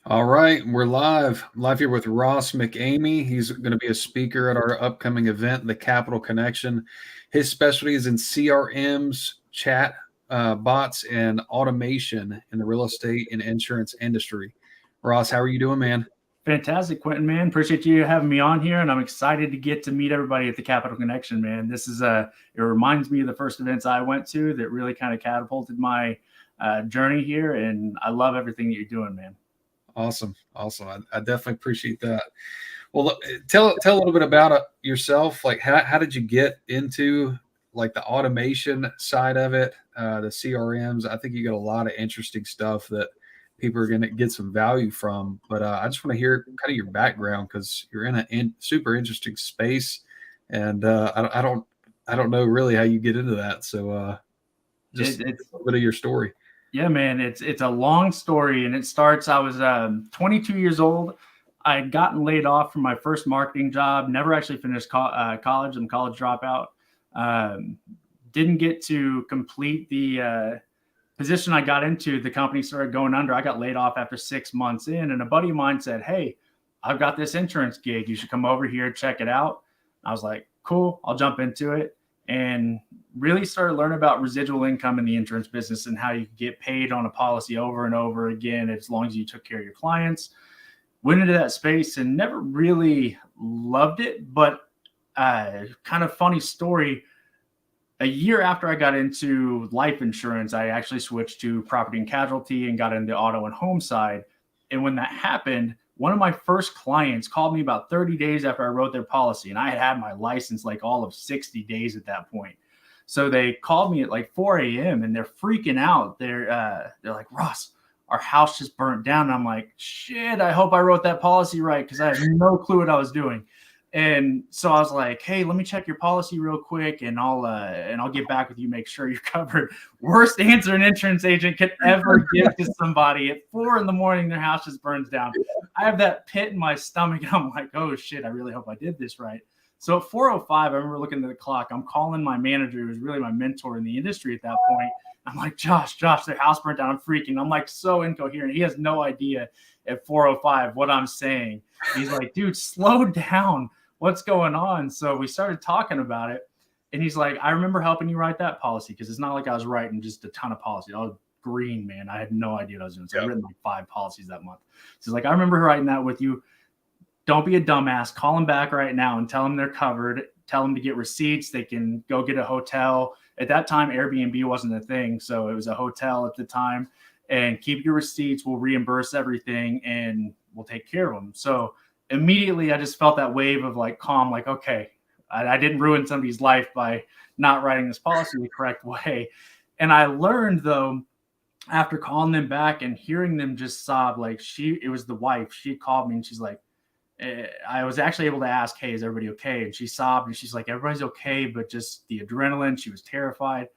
All right, we're live here with Ross McKamey. He's going to be a speaker at our upcoming event, the Capital Connection. His specialty is in CRMs, chat bots, and automation in the real estate and insurance industry. Ross, how are you doing, man? Fantastic, Quentin, man. Appreciate you having me on here, and I'm excited to get to meet everybody at the Capital Connection, man. This is it reminds me of the first events I went to that really kind of catapulted my journey here, and I love everything that you're doing, man. Awesome. I definitely appreciate that. Well, tell a little bit about yourself. Like, how did you get into like the automation side of it, the CRMs? I think you got a lot of interesting stuff that people are going to get some value from. But I just want to hear kind of your background because you're in a super interesting space, and I don't know really how you get into that. So just It's a little bit of your story. Yeah, man. It's a long story, and it starts. I was 22 years old. I had gotten laid off from my first marketing job. Never actually finished college. I'm a college dropout. Um, didn't get to complete the position I got into. The company started going under. I got laid off after 6 months in, and a buddy of mine said, "Hey, I've got this insurance gig. You should come over here, check it out." I was like, "Cool, I'll jump into it." And really started learning about residual income in the insurance business and how you get paid on a policy over and over again as long as you took care of your clients. Went into that space and never really loved it, but kind of funny story. A year after I got into life insurance, I actually switched to property and casualty and got into auto and home side. And when that happened, one of my first clients called me about 30 days after I wrote their policy. And I had had my license like all of 60 days at that point. So they called me at like 4 a.m. and they're freaking out. They're like, "Ross, our house just burnt down." And I'm like, "Shit, I hope I wrote that policy right," because I had no clue what I was doing. And so I was like, "Hey, let me check your policy real quick, and I'll get back with you, make sure you're covered." Worst answer an insurance agent could ever give to somebody at 4 a.m. Their house just burns down. I have that pit in my stomach, and I'm like, "Oh shit, I really hope I did this right." So at 4:05, I remember looking at the clock. I'm calling my manager, who was really my mentor in the industry at that point. I'm like, Josh, their house burnt down. I'm freaking. I'm like so incoherent. He has no idea at 4:05 what I'm saying. He's like, "Dude, slow down. What's going on?" So we started talking about it. And he's like, "I remember helping you write that policy," because it's not like I was writing just a ton of policies. I was green, man. I had no idea what I was doing. So I've written like 5 policies that month. So he's like, "I remember writing that with you. Don't be a dumbass. Call them back right now and tell them they're covered. Tell them to get receipts. They can go get a hotel." At that time, Airbnb wasn't a thing. So it was a hotel at the time. "And keep your receipts. We'll reimburse everything and we'll take care of them." So immediately I just felt that wave of like calm, like, okay, I didn't ruin somebody's life by not writing this policy the correct way. And I learned though, after calling them back and hearing them just sob, like it was the wife, she called me and she's like, I was actually able to ask, "Hey, is everybody okay?" And she sobbed and she's like, "Everybody's okay, but just the adrenaline." She was terrified.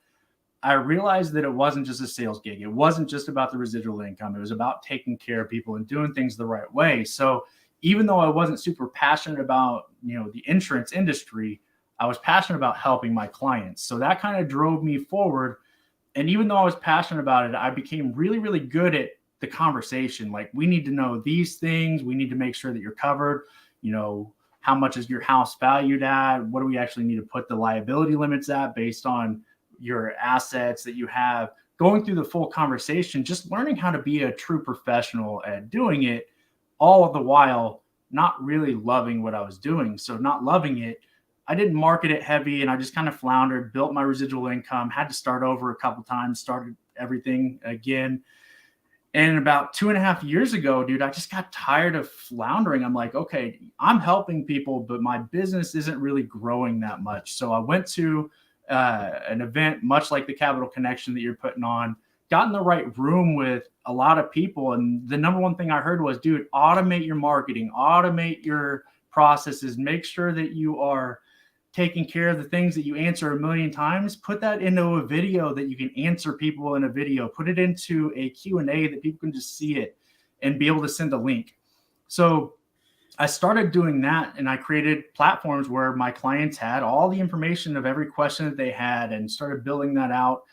I realized that it wasn't just a sales gig. It wasn't just about the residual income. It was about taking care of people and doing things the right way. So even though I wasn't super passionate about, the insurance industry, I was passionate about helping my clients. So that kind of drove me forward. And even though I was passionate about it, I became really, really good at the conversation. Like, we need to know these things. We need to make sure that you're covered. How much is your house valued at? What do we actually need to put the liability limits at based on your assets that you have? Going through the full conversation, just learning how to be a true professional at doing it, all the while not really loving what I was doing. So not loving it, I didn't market it heavy and I just kind of floundered, built my residual income, had to start over a couple times, started everything again. And about 2.5 years ago, dude, I just got tired of floundering. I'm like, okay, I'm helping people, but my business isn't really growing that much. So I went to an event, much like the Capital Connection that you're putting on, got in the right room with a lot of people. And the number one thing I heard was, dude, automate your marketing, automate your processes, make sure that you are taking care of the things that you answer a million times. Put that into a video that you can answer people in a video. Put it into a Q&A that people can just see it and be able to send a link. So I started doing that, and I created platforms where my clients had all the information of every question that they had and started building that out.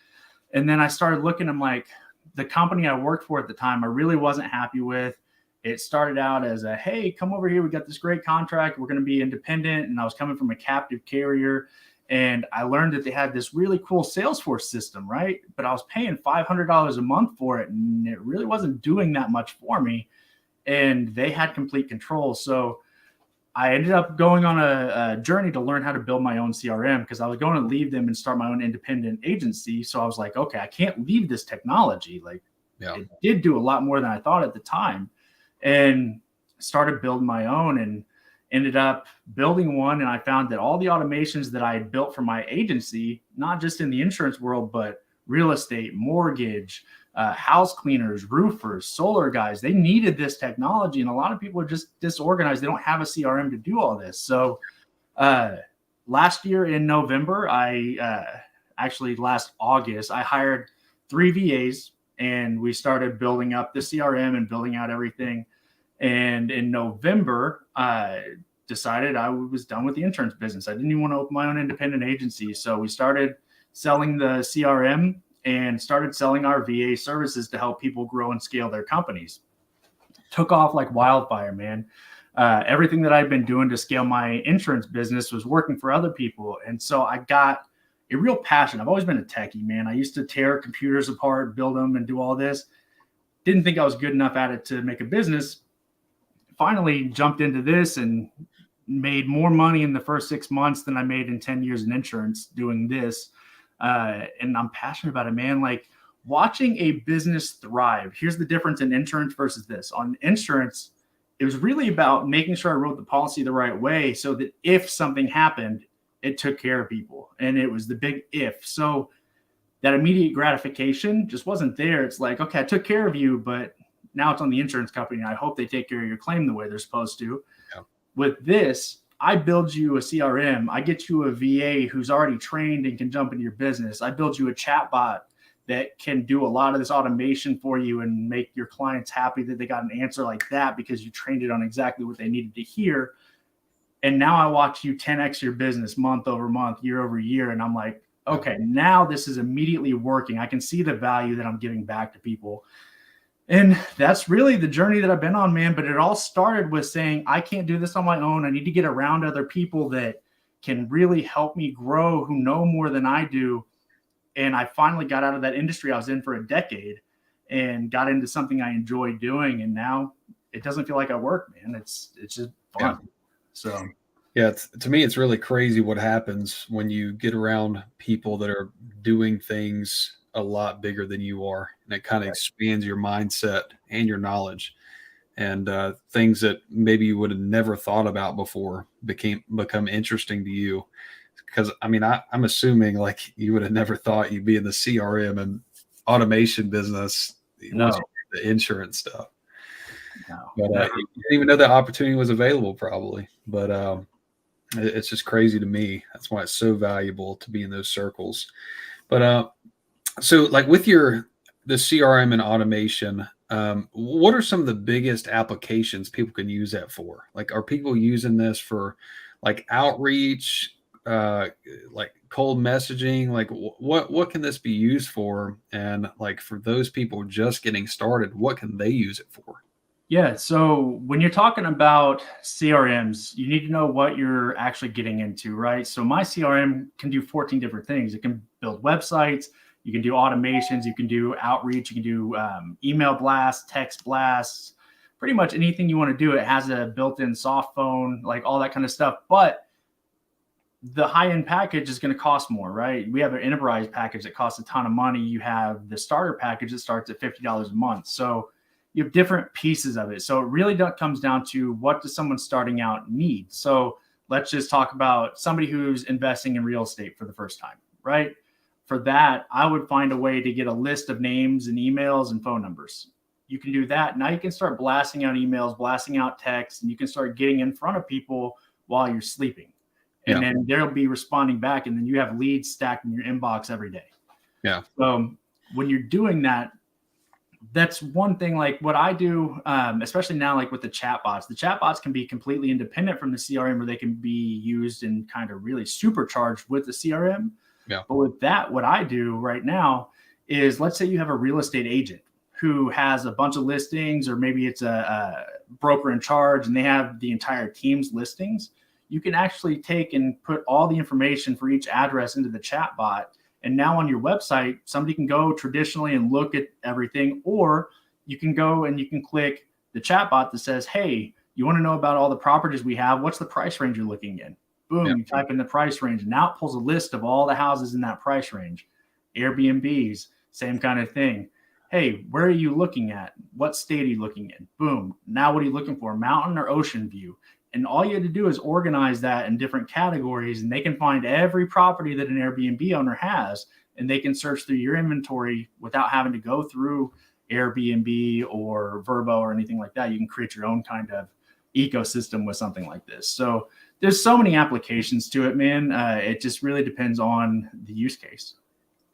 And then I started looking, I'm like, the company I worked for at the time, I really wasn't happy with. It started out as a, hey, come over here. We got this great contract. We're going to be independent. And I was coming from a captive carrier. And I learned that they had this really cool Salesforce system, right? But I was paying $500 a month for it. And it really wasn't doing that much for me. And they had complete control. So I ended up going on a journey to learn how to build my own CRM, because I was going to leave them and start my own independent agency. So I was like, okay, I can't leave this technology. Like, it did do a lot more than I thought at the time, and started building my own and ended up building one. And I found that all the automations that I had built for my agency, not just in the insurance world, but real estate, mortgage, house cleaners, roofers, solar guys, they needed this technology. And a lot of people are just disorganized. They don't have a CRM to do all this. So last year in November, actually last August, I hired 3 VAs and we started building up the CRM and building out everything. And in November, I decided I was done with the insurance business. I didn't even want to open my own independent agency. So we started selling the CRM and started selling our VA services to help people grow and scale their companies. Took off like wildfire, man. Everything that I'd been doing to scale my insurance business was working for other people. And so I got a real passion. I've always been a techie, man. I used to tear computers apart, build them, and do all this. Didn't think I was good enough at it to make a business. Finally jumped into this and made more money in the first 6 months than I made in 10 years in insurance doing this. And I'm passionate about it, man. Like, watching a business thrive. Here's the difference in insurance versus this. On insurance, it was really about making sure I wrote the policy the right way so that if something happened, it took care of people. And it was the big if. So that immediate gratification just wasn't there. It's like, okay, I took care of you, but now it's on the insurance company. And I hope they take care of your claim the way they're supposed to. Yeah. With this, I build you a CRM. I get you a VA who's already trained and can jump into your business. I build you a chatbot that can do a lot of this automation for you and make your clients happy that they got an answer like that because you trained it on exactly what they needed to hear. And now I watch you 10x your business month over month, year over year. And I'm like, okay, now this is immediately working. I can see the value that I'm giving back to people. And that's really the journey that I've been on, man. But it all started with saying, I can't do this on my own. I need to get around other people that can really help me grow, who know more than I do. And I finally got out of that industry I was in for a decade and got into something I enjoy doing. And now it doesn't feel like I work, man. It's just fun. Yeah. So, yeah, to me, it's really crazy what happens when you get around people that are doing things a lot bigger than you are. And it kind of expands your mindset and your knowledge, and things that maybe you would have never thought about before become interesting to you. Because I mean, I'm assuming like you would have never thought you'd be in the CRM and automation business, the insurance stuff. No. But you didn't even know that opportunity was available, probably. But it's just crazy to me. That's why it's so valuable to be in those circles. But so like with the CRM and automation, what are some of the biggest applications people can use that for? Like, are people using this for like outreach, like cold messaging? Like what can this be used for? And like for those people just getting started, what can they use it for? Yeah. So when you're talking about CRMs, you need to know what you're actually getting into, right? So my CRM can do 14 different things. It can build websites. You can do automations. You can do outreach. You can do email blasts, text blasts, pretty much anything you want to do. It has a built-in soft phone, like all that kind of stuff. But the high-end package is going to cost more, right? We have an enterprise package that costs a ton of money. You have the starter package that starts at $50 a month. So you have different pieces of it. So it really comes down to what does someone starting out need? So let's just talk about somebody who's investing in real estate for the first time, right? For that, I would find a way to get a list of names and emails and phone numbers. You can do that. Now you can start blasting out emails, blasting out texts, and you can start getting in front of people while you're sleeping. And then they'll be responding back, and then you have leads stacked in your inbox every day. Yeah. So when you're doing that, that's one thing. Like what I do, especially now, like with the chatbots can be completely independent from the CRM, or they can be used and kind of really supercharged with the CRM. Yeah. But with that, what I do right now is, let's say you have a real estate agent who has a bunch of listings, or maybe it's a broker in charge and they have the entire team's listings, you can actually take and put all the information for each address into the chat bot. And now on your website, somebody can go traditionally and look at everything, or you can go and you can click the chat bot that says, hey, you want to know about all the properties we have? What's the price range you're looking in? Boom, you type in the price range, and now it pulls a list of all the houses in that price range. Airbnbs, same kind of thing. Hey, where are you looking at? What state are you looking in? Boom. Now what are you looking for? Mountain or ocean view? And all you have to do is organize that in different categories, and they can find every property that an Airbnb owner has, and they can search through your inventory without having to go through Airbnb or Verbo or anything like that. You can create your own kind of ecosystem with something like this. So there's so many applications to it, man. It just really depends on the use case.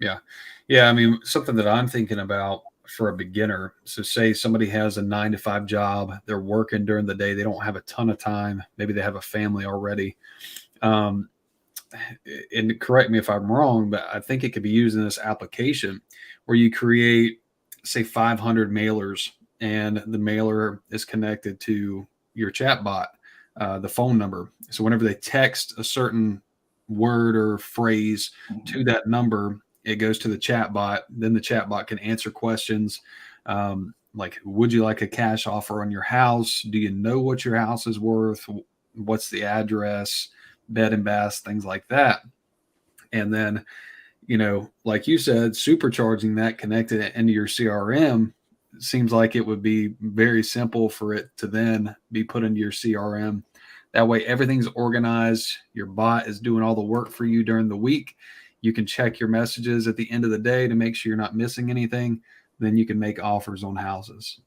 Yeah. I mean, something that I'm thinking about for a beginner. So say somebody has a 9-to-5 job, they're working during the day. They don't have a ton of time. Maybe they have a family already. And correct me if I'm wrong, but I think it could be used in this application where you create, say, 500 mailers, and the mailer is connected to your chat bot, the phone number. So whenever they text a certain word or phrase to that number, it goes to the chat bot. Then the chat bot can answer questions like, would you like a cash offer on your house? Do you know what your house is worth? What's the address, bed and bath, things like that. And then, like you said, supercharging that, connected it into your CRM, seems like it would be very simple for it to then be put into your CRM. That way everything's organized. Your bot is doing all the work for you during the week. You can check your messages at the end of the day to make sure you're not missing anything. Then you can make offers on houses.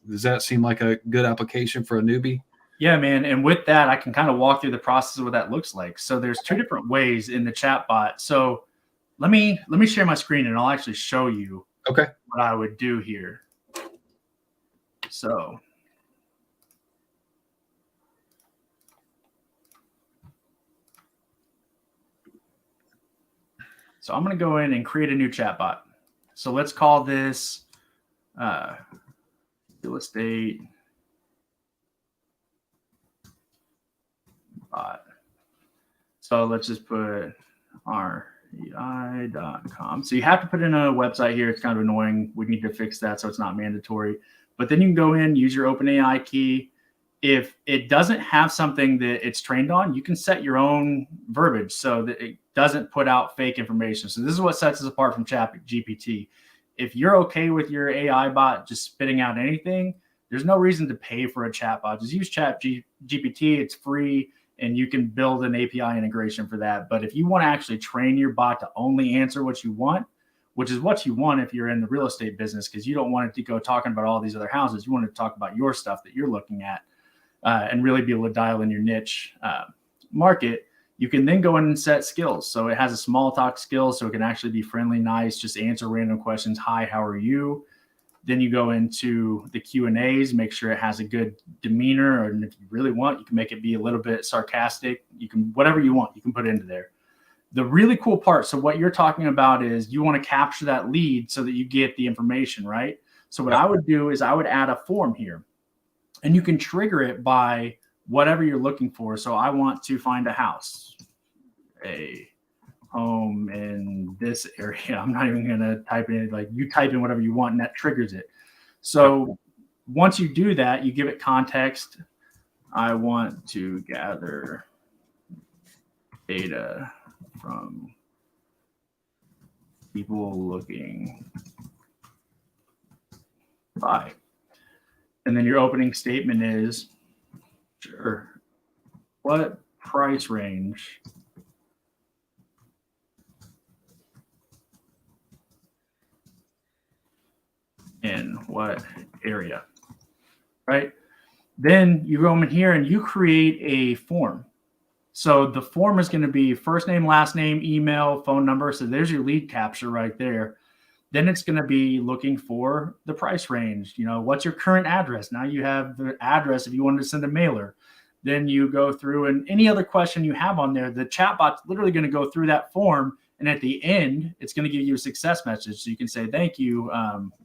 Does that seem like a good application for a newbie? Yeah, man. And with that, I can kind of walk through the process of what that looks like. So there's two different ways in the chat bot. So let me share my screen and I'll actually show you what I would do here. So I'm going to go in and create a new chat bot. So let's call this real estate bot. So let's just put rei.com. So you have to put in a website here. It's kind of annoying. We need to fix that so it's not mandatory. But then you can go in, use your OpenAI key. If it doesn't have something that it's trained on, you can set your own verbiage so that it doesn't put out fake information. So this is what sets us apart from ChatGPT. If you're okay with your AI bot just spitting out anything, there's no reason to pay for a chat bot. Just use ChatGPT. It's free, and you can build an API integration for that. But if you want to actually train your bot to only answer what you want, which is what you want if you're in the real estate business, because you don't want it to go talking about all these other houses. You want to talk about your stuff that you're looking at. And really be able to dial in your niche market. You can then go in and set skills. So it has a small talk skill, so it can actually be friendly, nice, just answer random questions. Hi, how are you? Then you go into the Q&As, make sure it has a good demeanor, and if you really want, you can make it be a little bit sarcastic. You can, whatever you want, you can put it into there. The really cool part, so what you're talking about is you want to capture that lead so that you get the information, right? So what I would do is I would add a form here. And you can trigger it by whatever you're looking for. So I want to find a house, a home in this area. I'm not even going to type in, like, you type in whatever you want and that triggers it. So once you do that, you give it context. I want to gather data from people looking by. And then your opening statement is, sure, what price range in what area, right? Then you go in here and you create a form. So the form is going to be first name, last name, email, phone number. So there's your lead capture right there. Then it's going to be looking for the price range. What's your current address? Now you have the address if you wanted to send a mailer. Then you go through, and any other question you have on there, the chatbot's literally going to go through that form. And at the end, it's going to give you a success message. So you can say, thank you.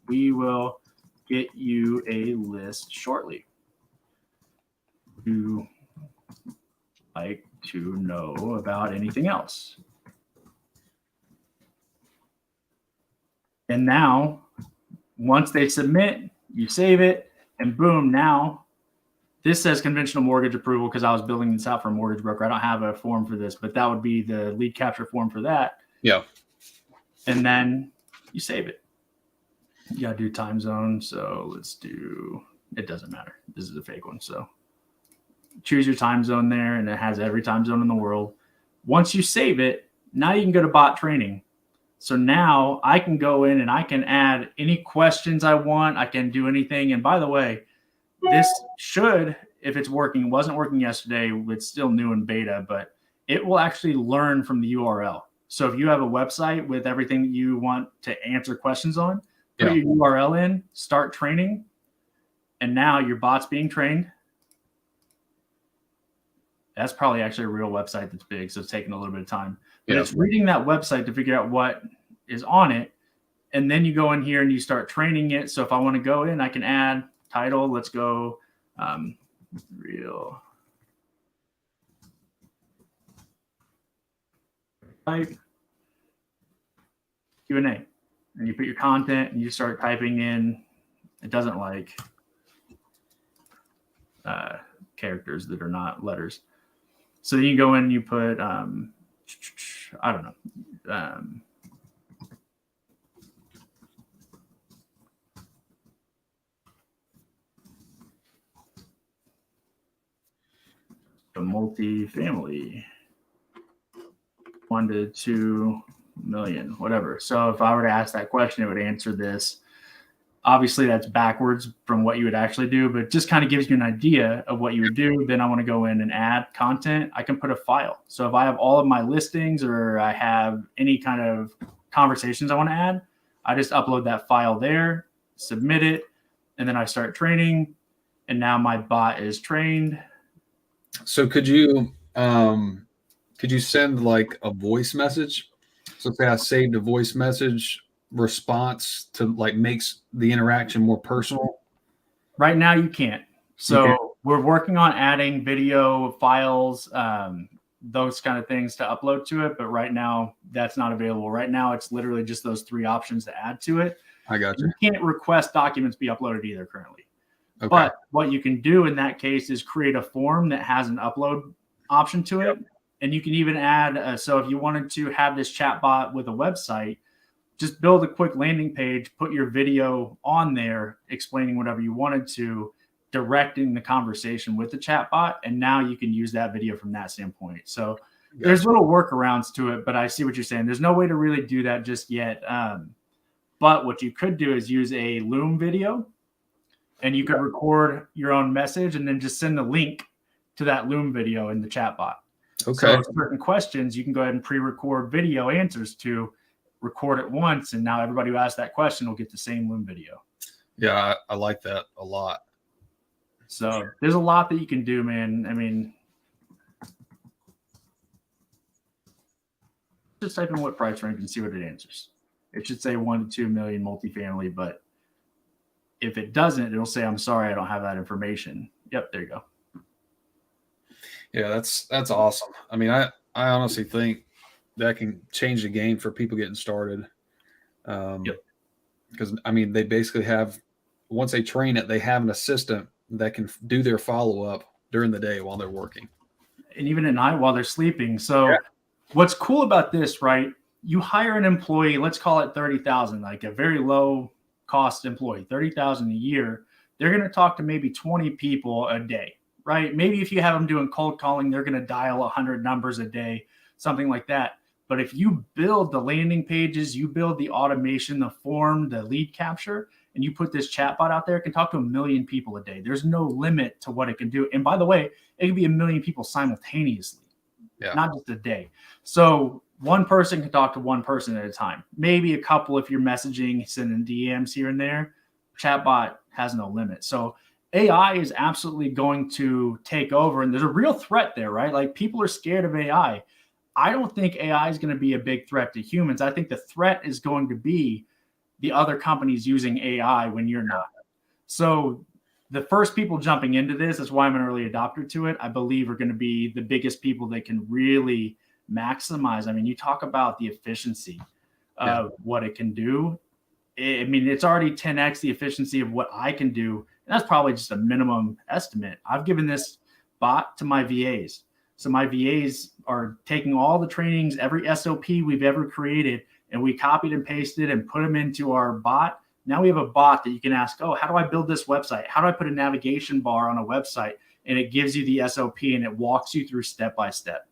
We will get you a list shortly. you like to know about anything else? And now, once they submit, you save it, and boom, now this says conventional mortgage approval because I was building this out for a mortgage broker. I don't have a form for this, but that would be the lead capture form for that. Yeah. And then you save it. You got to do time zone. So let's do, it doesn't matter. This is a fake one. So choose your time zone there, and it has every time zone in the world. Once you save it, now you can go to bot training. So now I can go in and I can add any questions I want. I can do anything. And by the way, this should, if it's working, it wasn't working yesterday, it's still new in beta, but it will actually learn from the URL. So if you have a website with everything that you want to answer questions on, put your URL in, start training, and now your bot's being trained. That's probably actually a real website that's big, so it's taking a little bit of time. But it's reading that website to figure out what is on it, and then you go in here and you start training it. So if I want to go in, I can add title. Let's go real type Q&A, and you put your content and you start typing in. It doesn't like characters that are not letters. So then you go in and you put, I don't know. A multi-family, 1 to 2 million, whatever. So if I were to ask that question, it would answer this. Obviously, that's backwards from what you would actually do, but it just kind of gives you an idea of what you would do. Then I want to go in and add content. I can put a file. So if I have all of my listings or I have any kind of conversations I want to add, I just upload that file there, submit it, and then I start training. And now my bot is trained. So could you send like a voice message? So say I saved a voice message response to like makes the interaction more personal. Right now you can't. So we're working on adding video files, those kind of things to upload to it. But right now that's not available. Right now it's literally just those 3 options to add to it. I got you. You can't request documents be uploaded either currently. Okay. But what you can do in that case is create a form that has an upload option to it. And you can even add, so if you wanted to have this chat bot with a website, just build a quick landing page, put your video on there, explaining whatever you wanted to, directing the conversation with the chat bot. And now you can use that video from that standpoint. So there's little workarounds to it, but I see what you're saying. There's no way to really do that just yet. But what you could do is use a Loom video, and you could record your own message and then just send the link to that Loom video in the chat bot. Okay. So certain questions, you can go ahead and pre-record video answers to, record it once, and now everybody who asks that question will get the same Loom video. Yeah, I like that a lot. So there's a lot that you can do, man. I mean, just type in what price range and see what it answers. It should say 1 to 2 million multifamily, but if it doesn't, it'll say, I'm sorry, I don't have that information. Yep, there you go. Yeah, that's awesome. I mean, I honestly think that can change the game for people getting started. Because I mean, they basically have, once they train it, they have an assistant that can do their follow-up during the day while they're working. And even at night while they're sleeping. So what's cool about this, right? You hire an employee, let's call it 30,000, like a very low cost employee, 30,000 a year. They're going to talk to maybe 20 people a day, right? Maybe if you have them doing cold calling, they're going to dial 100 numbers a day, something like that. But if you build the landing pages, you build the automation, the form, the lead capture, and you put this chatbot out there, it can talk to 1 million people a day. There's no limit to what it can do. And by the way, it can be 1 million people simultaneously, not just a day. So one person can talk to one person at a time, maybe a couple if you're messaging, sending DMs here and there. Chatbot has no limit. So AI is absolutely going to take over. And there's a real threat there, right? Like people are scared of AI. I don't think AI is going to be a big threat to humans. I think the threat is going to be the other companies using AI when you're not. So the first people jumping into this is why I'm an early adopter to it. I believe are going to be the biggest people that can really maximize. I mean, you talk about the efficiency of what it can do. I mean, it's already 10x the efficiency of what I can do. And that's probably just a minimum estimate. I've given this bot to my VAs. So my VAs are taking all the trainings, every SOP we've ever created, and we copied and pasted and put them into our bot. Now we have a bot that you can ask, oh, how do I build this website? How do I put a navigation bar on a website? And it gives you the SOP and it walks you through step by step.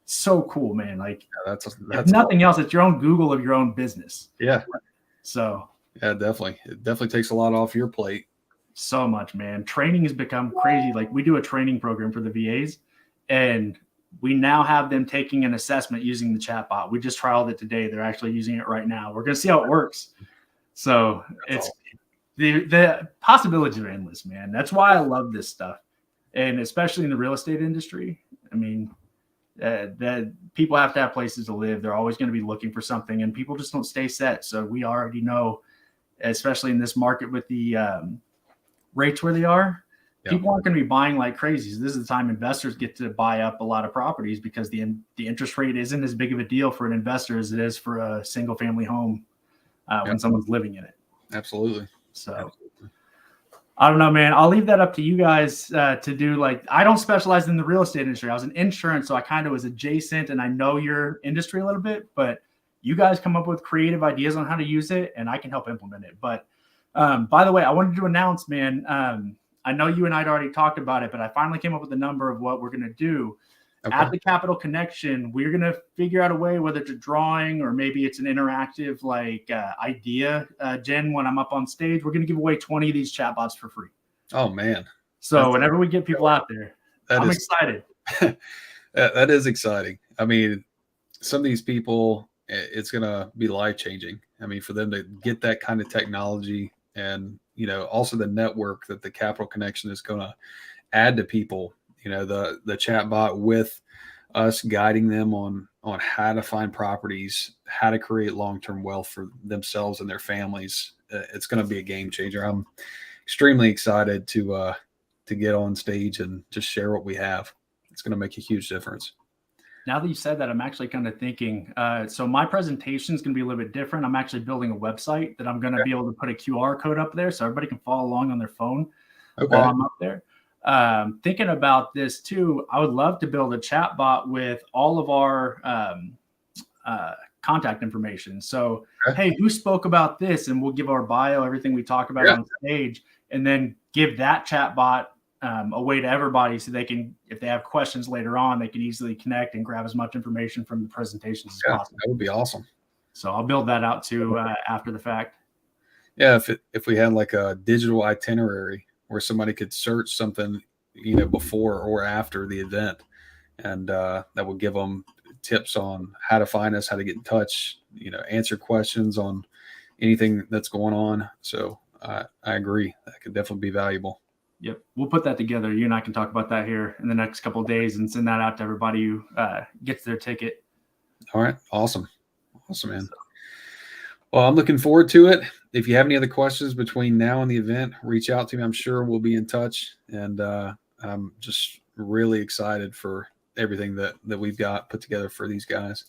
So cool, man. Like that's if nothing else, it's your own Google of your own business. Yeah. So yeah, definitely. It definitely takes a lot off your plate. So much, man. Training has become crazy. Like we do a training program for the VAs, and we now have them taking an assessment using the chatbot. We just trialed it today. They're actually using it right now. We're going to see how it works. So it's the possibilities are endless, man. That's why I love this stuff. And especially in the real estate industry. I mean, that people have to have places to live. They're always going to be looking for something, and people just don't stay set. So we already know, especially in this market with the rates where they are, people aren't going to be buying like crazies. This is the time investors get to buy up a lot of properties because the interest rate isn't as big of a deal for an investor as it is for a single family home when someone's living in it. Absolutely. So I don't know, man. I'll leave that up to you guys to do. Like, I don't specialize in the real estate industry. I was in insurance, so I kind of was adjacent, and I know your industry a little bit, but you guys come up with creative ideas on how to use it, and I can help implement it. But by the way, I wanted to announce, man, I know you and I had already talked about it, but I finally came up with a number of what we're going to do. Okay. At the Capital Connection, we're going to figure out a way, whether it's a drawing or maybe it's an interactive idea. Jen, when I'm up on stage, we're going to give away 20 of these chatbots for free. Oh, man. So whenever we get people out there, I'm excited. That is exciting. I mean, some of these people, it's going to be life-changing. I mean, for them to get that kind of technology and, you know, also the network that the Capital Connection is going to add to people, you know, the chat bot with us guiding them on how to find properties, how to create long-term wealth for themselves and their families. It's going to be a game changer. I'm extremely excited to get on stage and just share what we have. It's going to make a huge difference. Now that you said that, I'm actually kind of thinking, so my presentation is going to be a little bit different. I'm actually building a website that I'm going to be able to put a QR code up there so everybody can follow along on their phone while I'm up there. Thinking about this too, I would love to build a chat bot with all of our contact information. So, hey, who spoke about this? And we'll give our bio, everything we talk about on stage, and then give that chat bot a way to everybody so they can, if they have questions later on, they can easily connect and grab as much information from the presentations as possible. That would be awesome. So I'll build that out too after the fact. Yeah, if we had like a digital itinerary where somebody could search something, you know, before or after the event, and that would give them tips on how to find us, how to get in touch, you know, answer questions on anything that's going on. So I agree. That could definitely be valuable. Yep. We'll put that together. You and I can talk about that here in the next couple of days and send that out to everybody who gets their ticket. All right. Awesome. Awesome, man. Well, I'm looking forward to it. If you have any other questions between now and the event, reach out to me. I'm sure we'll be in touch. And I'm just really excited for everything that we've got put together for these guys.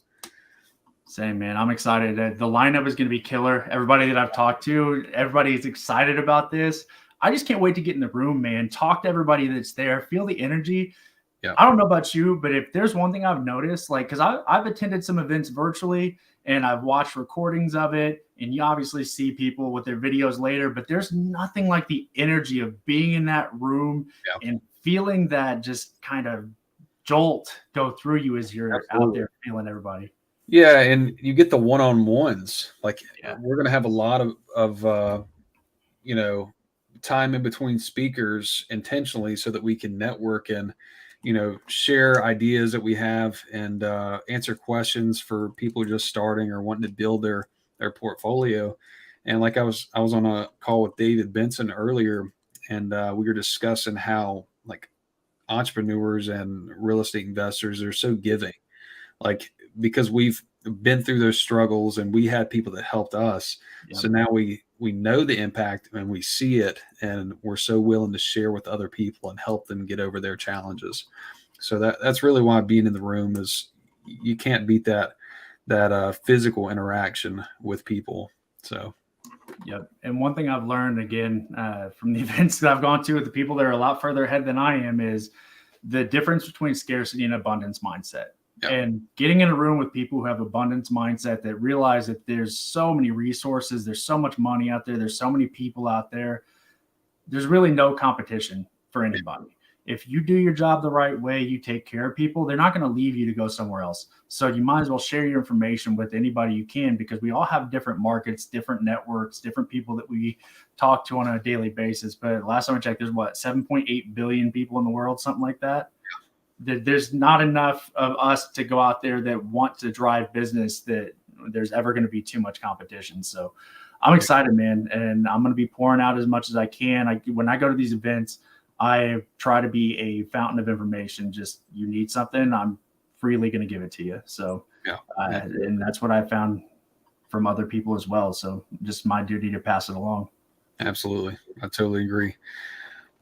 Same, man. I'm excited. The lineup is going to be killer. Everybody that I've talked to, everybody is excited about this. I just can't wait to get in the room, man. Talk to everybody that's there. Feel the energy. Yeah. I don't know about you, but if there's one thing I've noticed, like, because I've attended some events virtually and I've watched recordings of it, and you obviously see people with their videos later, but there's nothing like the energy of being in that room and feeling that just kind of jolt go through you as you're out there feeling everybody. Yeah, and you get the one-on-ones. Like, we're going to have a lot of you know, time in between speakers intentionally so that we can network and, you know, share ideas that we have and answer questions for people just starting or wanting to build their portfolio. And like I was on a call with David Benson earlier, and we were discussing how, like, entrepreneurs and real estate investors are so giving, like, because we've been through those struggles and we had people that helped us. So now we we know the impact and we see it, and we're so willing to share with other people and help them get over their challenges. So that's really why being in the room is, you can't beat that physical interaction with people. So. Yep. And one thing I've learned again from the events that I've gone to with the people that are a lot further ahead than I am is the difference between scarcity and abundance mindset. Yep. And getting in a room with people who have abundance mindset that realize that there's so many resources, there's so much money out there, there's so many people out there. There's really no competition for anybody. If you do your job the right way, you take care of people, they're not going to leave you to go somewhere else. So you might as well share your information with anybody you can, because we all have different markets, different networks, different people that we talk to on a daily basis. But last time I checked, there's 7.8 billion people in the world, something like that. There's not enough of us to go out there that want to drive business that there's ever going to be too much competition. So I'm excited, man. And I'm going to be pouring out as much as I can. When I go to these events, I try to be a fountain of information. Just, you need something, I'm freely going to give it to you. So, and that's what I found from other people as well. So just my duty to pass it along. Absolutely. I totally agree.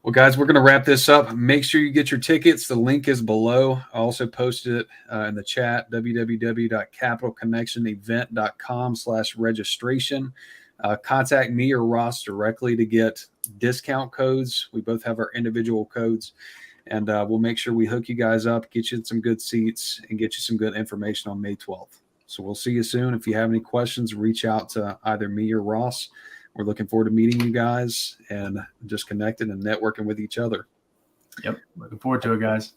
Well, guys, we're going to wrap this up. Make sure you get your tickets. The link is below. I also posted it in the chat, www.capitalconnectionevent.com/registration. Contact me or Ross directly to get discount codes. We both have our individual codes, and we'll make sure we hook you guys up, get you some good seats, and get you some good information on May 12th. So we'll see you soon. If you have any questions, reach out to either me or Ross. We're looking forward to meeting you guys and just connecting and networking with each other. Yep. Looking forward to it, guys.